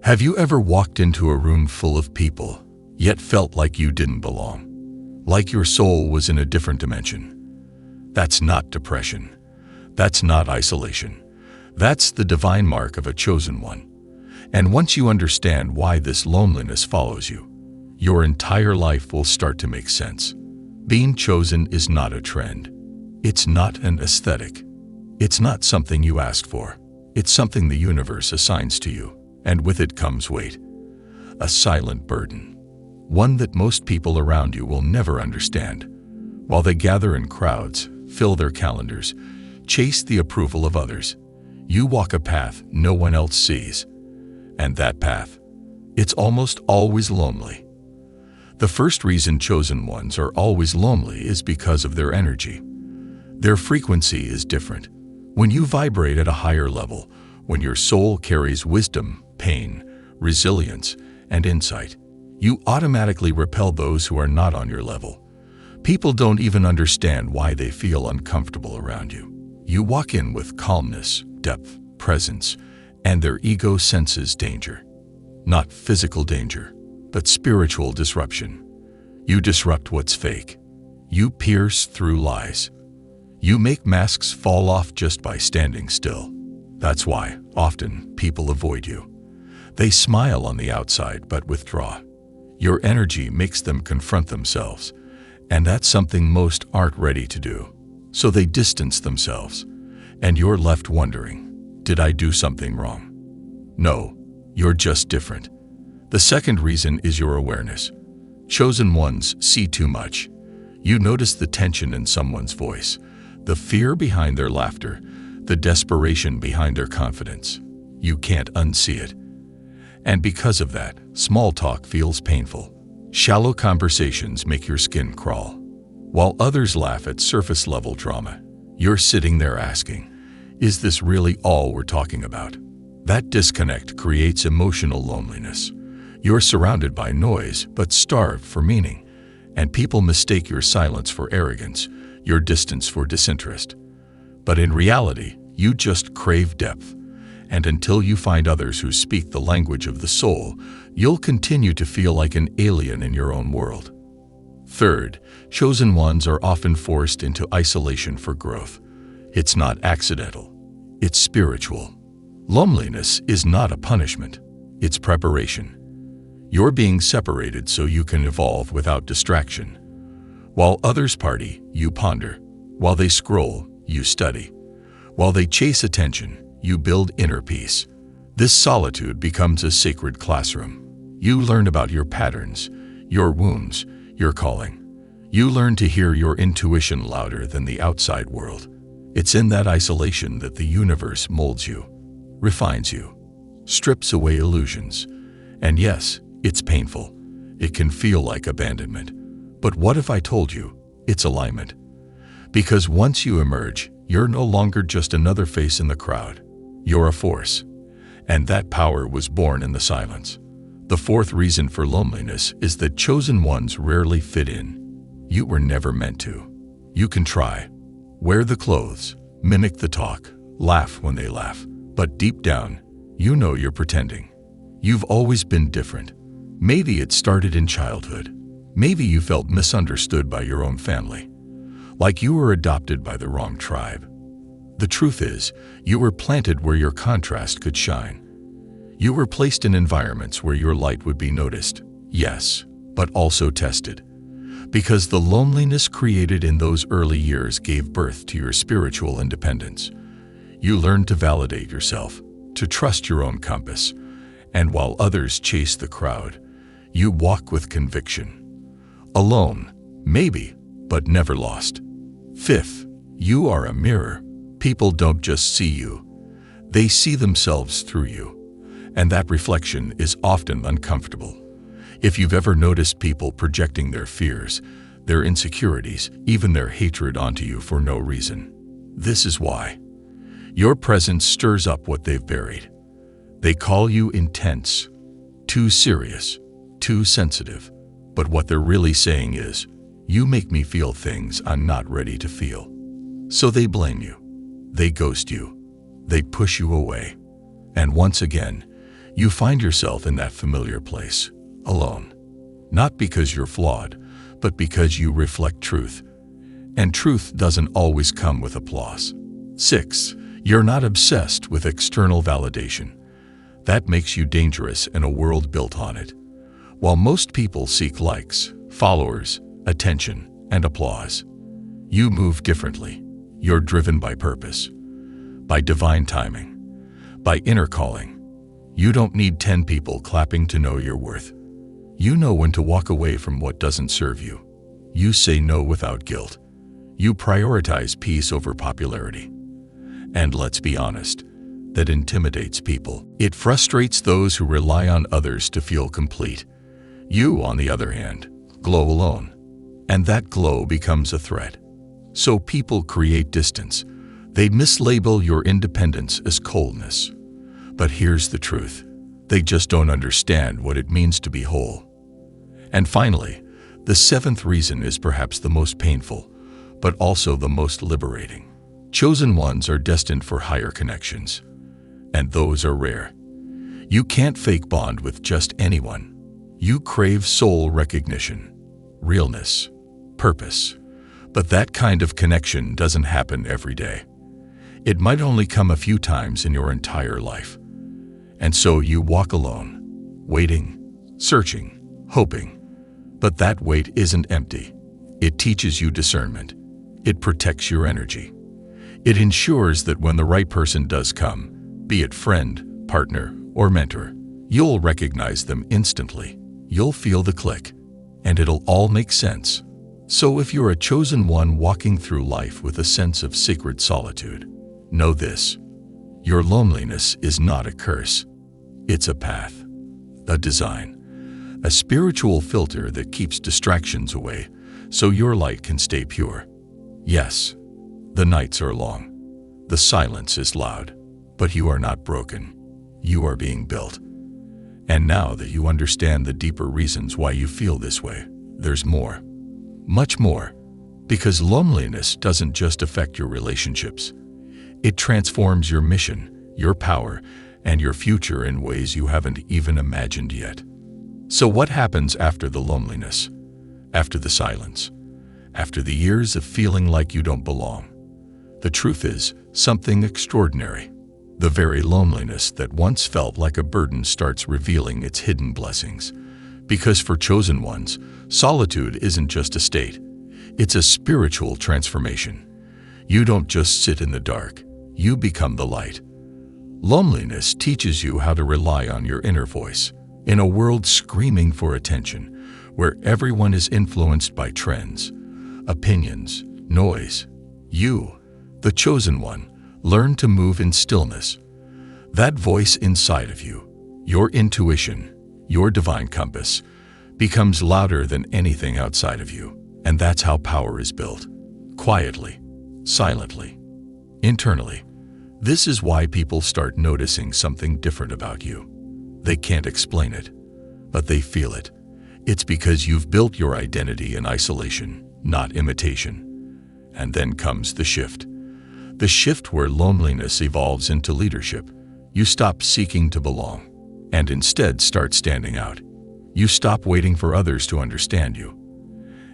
Have you ever walked into a room full of people, yet felt like you didn't belong? Like your soul was in a different dimension? That's not depression. That's not isolation. That's the divine mark of a chosen one. And once you understand why this loneliness follows you, your entire life will start to make sense. Being chosen is not a trend. It's not an aesthetic. It's not something you asked for. It's something the universe assigns to you, and with it comes weight. A silent burden. One that most people around you will never understand. While they gather in crowds, fill their calendars, chase the approval of others, you walk a path no one else sees. And that path, it's almost always lonely. The first reason chosen ones are always lonely is because of their energy. Their frequency is different. When you vibrate at a higher level, when your soul carries wisdom, pain, resilience, and insight, you automatically repel those who are not on your level. People don't even understand why they feel uncomfortable around you. You walk in with calmness, depth, presence, and their ego senses danger. Not physical danger, but spiritual disruption. You disrupt what's fake. You pierce through lies. You make masks fall off just by standing still. That's why, often, people avoid you. They smile on the outside but withdraw. Your energy makes them confront themselves, and that's something most aren't ready to do. So they distance themselves, and you're left wondering, did I do something wrong? No, you're just different. The second reason is your awareness. Chosen ones see too much. You notice the tension in someone's voice, the fear behind their laughter, the desperation behind their confidence. You can't unsee it. And because of that, small talk feels painful. Shallow conversations make your skin crawl. While others laugh at surface-level drama, you're sitting there asking, is this really all we're talking about? That disconnect creates emotional loneliness. You're surrounded by noise, but starved for meaning. And people mistake your silence for arrogance, your distance for disinterest. But in reality, you just crave depth. And until you find others who speak the language of the soul, you'll continue to feel like an alien in your own world. Third, chosen ones are often forced into isolation for growth. It's not accidental. It's spiritual. Loneliness is not a punishment. It's preparation. You're being separated so you can evolve without distraction. While others party, you ponder. While they scroll, you study. While they chase attention, you build inner peace. This solitude becomes a sacred classroom. You learn about your patterns, your wounds, your calling. You learn to hear your intuition louder than the outside world. It's in that isolation that the universe molds you, refines you, strips away illusions. And yes, it's painful. It can feel like abandonment. But what if I told you it's alignment? Because once you emerge, you're no longer just another face in the crowd. You're a force. And that power was born in the silence. The fourth reason for loneliness is that chosen ones rarely fit in. You were never meant to. You can try. Wear the clothes, mimic the talk, laugh when they laugh. But deep down, you know you're pretending. You've always been different. Maybe it started in childhood. Maybe you felt misunderstood by your own family. Like you were adopted by the wrong tribe. The truth is, you were planted where your contrast could shine. You were placed in environments where your light would be noticed, yes, but also tested. Because the loneliness created in those early years gave birth to your spiritual independence. You learned to validate yourself, to trust your own compass, and while others chase the crowd, you walk with conviction. Alone, maybe, but never lost. Fifth, you are a mirror. People don't just see you, they see themselves through you. And that reflection is often uncomfortable. If you've ever noticed people projecting their fears, their insecurities, even their hatred onto you for no reason, this is why. Your presence stirs up what they've buried. They call you intense, too serious, too sensitive. But what they're really saying is, you make me feel things I'm not ready to feel. So they blame you. They ghost you. They push you away. And once again, You find yourself in that familiar place, alone. Not because you're flawed, but because you reflect truth. And truth doesn't always come with applause. 6. You're not obsessed with external validation. That makes you dangerous in a world built on it. While most people seek likes, followers, attention, and applause, you move differently. You're driven by purpose, by divine timing, by inner calling. You don't need 10 people clapping to know your worth. You know when to walk away from what doesn't serve you. You say no without guilt. You prioritize peace over popularity. And let's be honest, that intimidates people. It frustrates those who rely on others to feel complete. You, on the other hand, glow alone. And that glow becomes a threat. So people create distance. They mislabel your independence as coldness. But here's the truth. They just don't understand what it means to be whole. And finally, the 7th reason is perhaps the most painful, but also the most liberating. Chosen ones are destined for higher connections, and those are rare. You can't fake bond with just anyone. You crave soul recognition, realness, purpose. But that kind of connection doesn't happen every day. It might only come a few times in your entire life. And so you walk alone, waiting, searching, hoping. But that wait isn't empty. It teaches you discernment. It protects your energy. It ensures that when the right person does come, be it friend, partner, or mentor, you'll recognize them instantly. You'll feel the click, and it'll all make sense. So if you're a chosen one walking through life with a sense of sacred solitude, know this: your loneliness is not a curse. It's a path, a design, a spiritual filter that keeps distractions away so your light can stay pure. Yes, the nights are long, the silence is loud, but you are not broken. You are being built. And now that you understand the deeper reasons why you feel this way, there's more, much more, because loneliness doesn't just affect your relationships. It transforms your mission, your power, and your future in ways you haven't even imagined yet. So what happens after the loneliness? After the silence? After the years of feeling like you don't belong? The truth is, something extraordinary. The very loneliness that once felt like a burden starts revealing its hidden blessings. Because for chosen ones, solitude isn't just a state. It's a spiritual transformation. You don't just sit in the dark. You become the light. Loneliness teaches you how to rely on your inner voice. In a world screaming for attention, where everyone is influenced by trends, opinions, noise, you, the chosen one, learn to move in stillness. That voice inside of you, your intuition, your divine compass, becomes louder than anything outside of you. And that's how power is built. Quietly, silently, internally. This is why people start noticing something different about you. They can't explain it, but they feel it. It's because you've built your identity in isolation, not imitation. And then comes the shift. The shift where loneliness evolves into leadership. You stop seeking to belong, and instead start standing out. You stop waiting for others to understand you,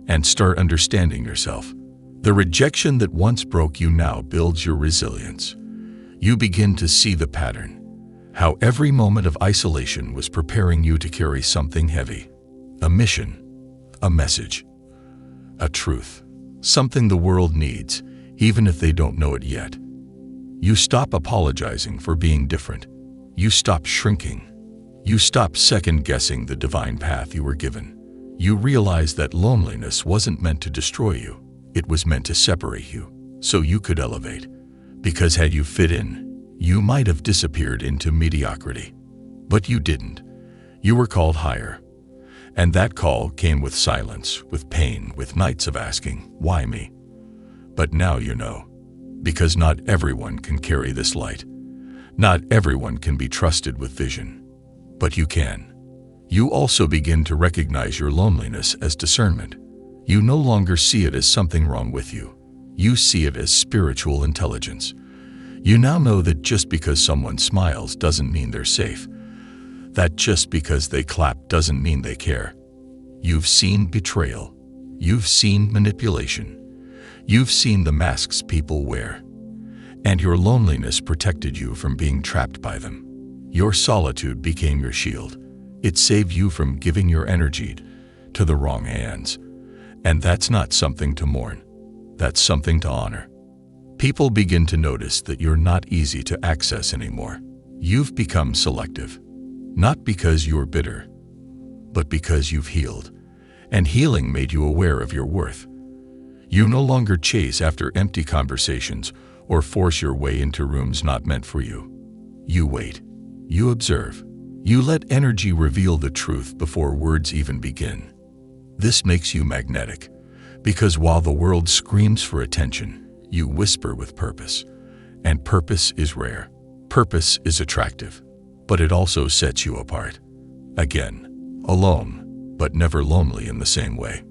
and start understanding yourself. The rejection that once broke you now builds your resilience. You begin to see the pattern, how every moment of isolation was preparing you to carry something heavy. A mission, a message, a truth, something the world needs, even if they don't know it yet. You stop apologizing for being different. You stop shrinking. You stop second-guessing the divine path you were given. You realize that loneliness wasn't meant to destroy you. It was meant to separate you, so you could elevate. Because had you fit in, you might have disappeared into mediocrity. But you didn't. You were called higher. And that call came with silence, with pain, with nights of asking, why me? But now you know, because not everyone can carry this light. Not everyone can be trusted with vision. But you can. You also begin to recognize your loneliness as discernment. You no longer see it as something wrong with you. You see it as spiritual intelligence. You now know that just because someone smiles doesn't mean they're safe. that just because they clap doesn't mean they care. You've seen betrayal. You've seen manipulation. You've seen the masks people wear. And your loneliness protected you from being trapped by them. Your solitude became your shield. It saved you from giving your energy to the wrong hands. And that's not something to mourn. That's something to honor. People begin to notice that you're not easy to access anymore. You've become selective. Not because you're bitter, but because you've healed. And healing made you aware of your worth. You no longer chase after empty conversations or force your way into rooms not meant for you. You wait. You observe. You let energy reveal the truth before words even begin. This makes you magnetic, because while the world screams for attention, you whisper with purpose. And purpose is rare. Purpose is attractive, but it also sets you apart. Again, alone, but never lonely in the same way.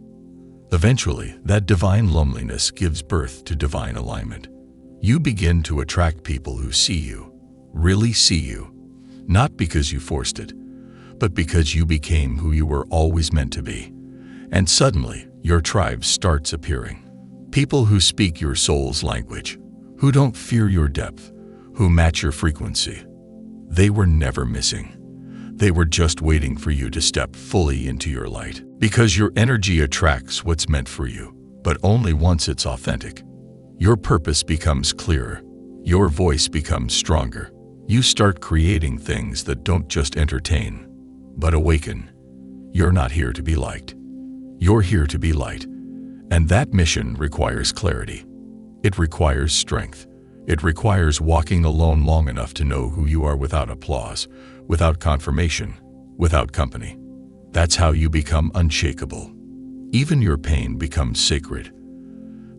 Eventually, that divine loneliness gives birth to divine alignment. You begin to attract people who see you, really see you, not because you forced it, but because you became who you were always meant to be. And suddenly, your tribe starts appearing. People who speak your soul's language, who don't fear your depth, who match your frequency. They were never missing. They were just waiting for you to step fully into your light. Because your energy attracts what's meant for you, but only once it's authentic. Your purpose becomes clearer. Your voice becomes stronger. You start creating things that don't just entertain, but awaken. You're not here to be liked. You're here to be light. And that mission requires clarity. It requires strength. It requires walking alone long enough to know who you are without applause, without confirmation, without company. That's how you become unshakable. Even your pain becomes sacred.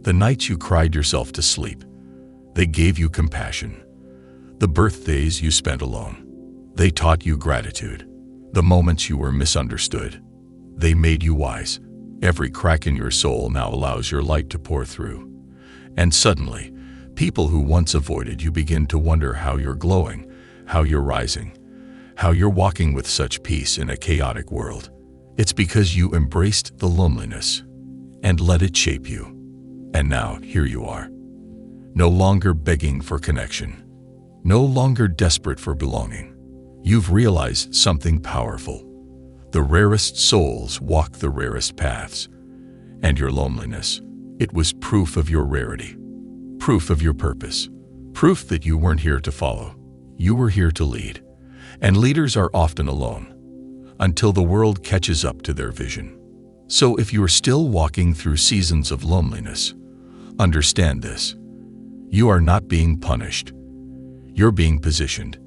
The nights you cried yourself to sleep, they gave you compassion. The birthdays you spent alone, they taught you gratitude. The moments you were misunderstood, they made you wise. Every crack in your soul now allows your light to pour through. And suddenly, people who once avoided you begin to wonder how you're glowing, how you're rising, how you're walking with such peace in a chaotic world. It's because you embraced the loneliness and let it shape you. And now, here you are. No longer begging for connection. No longer desperate for belonging. You've realized something powerful. The rarest souls walk the rarest paths. And your loneliness, it was proof of your rarity. Proof of your purpose. Proof that you weren't here to follow. You were here to lead. And leaders are often alone, until the world catches up to their vision. So if you're still walking through seasons of loneliness, understand this. You are not being punished. You're being positioned.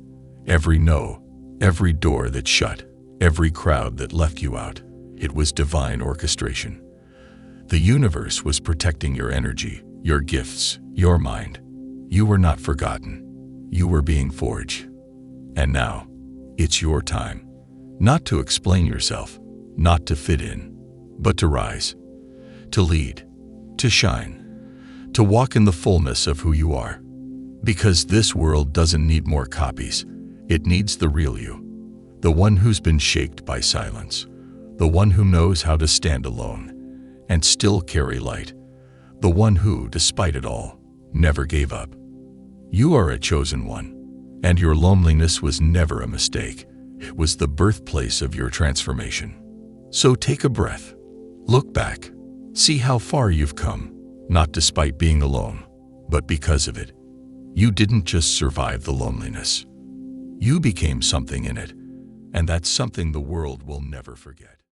Every no, every door that shut, every crowd that left you out, it was divine orchestration. The universe was protecting your energy, your gifts, your mind. You were not forgotten. You were being forged. And now, it's your time. Not to explain yourself, not to fit in, but to rise, to lead, to shine, to walk in the fullness of who you are. Because this world doesn't need more copies. It needs the real you. The one who's been shaped by silence. The one who knows how to stand alone and still carry light. The one who, despite it all, never gave up. You are a chosen one, and your loneliness was never a mistake. It was the birthplace of your transformation. So take a breath. Look back. See how far you've come, not despite being alone, but because of it. You didn't just survive the loneliness. You became something in it, and that's something the world will never forget.